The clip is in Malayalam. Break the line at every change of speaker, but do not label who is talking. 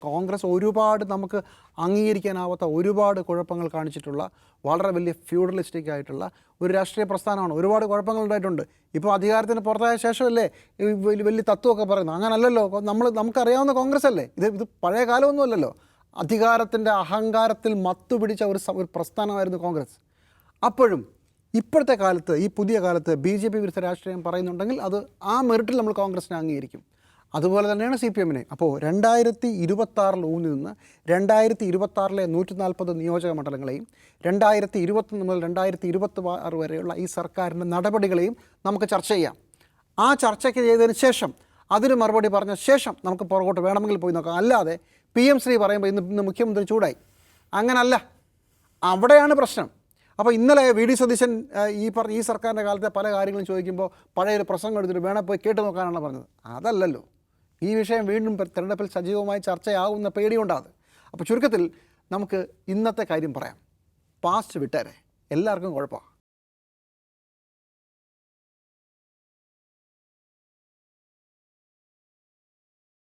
കോൺഗ്രസ് ഒരുപാട് നമുക്ക് അംഗീകരിക്കാനാവാത്ത ഒരുപാട് കുഴപ്പങ്ങൾ കാണിച്ചിട്ടുള്ള വളരെ വലിയ ഫ്യൂഡലിസ്റ്റിക് ആയിട്ടുള്ള ഒരു രാഷ്ട്രീയ പ്രസ്ഥാനമാണ്. ഒരുപാട് കുഴപ്പങ്ങൾ ഉണ്ടായിട്ടുണ്ട്. ഇപ്പോൾ അധികാരത്തിന് പുറത്തായ ശേഷമല്ലേ വലിയ തത്വമൊക്കെ പറയുന്നത്. അങ്ങനല്ലല്ലോ. നമുക്കറിയാവുന്ന കോൺഗ്രസ് അല്ലേ ഇത് പഴയ കാലമൊന്നുമല്ലല്ലോ. അധികാരത്തിൻ്റെ അഹങ്കാരത്തിൽ മത്തുപിടിച്ച ഒരു പ്രസ്ഥാനമായിരുന്നു കോൺഗ്രസ്. അപ്പോഴും ഇപ്പോഴത്തെ കാലത്ത്, ഈ പുതിയ കാലത്ത് BJP വിരുദ്ധ രാഷ്ട്രീയം പറയുന്നുണ്ടെങ്കിൽ അത് ആ മെറിറ്റിൽ നമ്മൾ കോൺഗ്രസിനെ അംഗീകരിക്കും. അതുപോലെ തന്നെയാണ് CPM-നെ. അപ്പോൾ 2026 ഊന്നി നിന്ന് 2026 140 നിയോജക മണ്ഡലങ്ങളെയും 2021 മുതൽ 2026 വരെയുള്ള ഈ സർക്കാരിൻ്റെ നടപടികളെയും നമുക്ക് ചർച്ച ചെയ്യാം. ആ ചർച്ചയ്ക്ക് ചെയ്തതിന് ശേഷം, അതിന് മറുപടി പറഞ്ഞ ശേഷം നമുക്ക് പുറകോട്ട് വേണമെങ്കിൽ പോയി നോക്കാം. അല്ലാതെ PM ശ്രീ പറയുമ്പോൾ ഇന്ന് മുഖ്യമന്ത്രി ചൂടായി, അങ്ങനല്ല. അവിടെയാണ് പ്രശ്നം. അപ്പോൾ ഇന്നലെ VD സതീശൻ ഈ സർക്കാരിൻ്റെ കാലത്തെ പല കാര്യങ്ങളും ചോദിക്കുമ്പോൾ പഴയൊരു പ്രസംഗം എടുത്തിട്ട് വേണം പോയി കേട്ട് നോക്കാനാണ് പറഞ്ഞത്. അതല്ലല്ലോ. ഈ വിഷയം വീണ്ടും തെരഞ്ഞെടുപ്പിൽ സജീവമായി ചർച്ചയാകുന്ന പേടിയുണ്ടാകും. അപ്പോൾ ചുരുക്കത്തിൽ നമുക്ക് ഇന്നത്തെ കാര്യം പറയാം. പാസ്റ്റ് വിട്ടേരെ, എല്ലാവർക്കും കുഴപ്പമാണ്.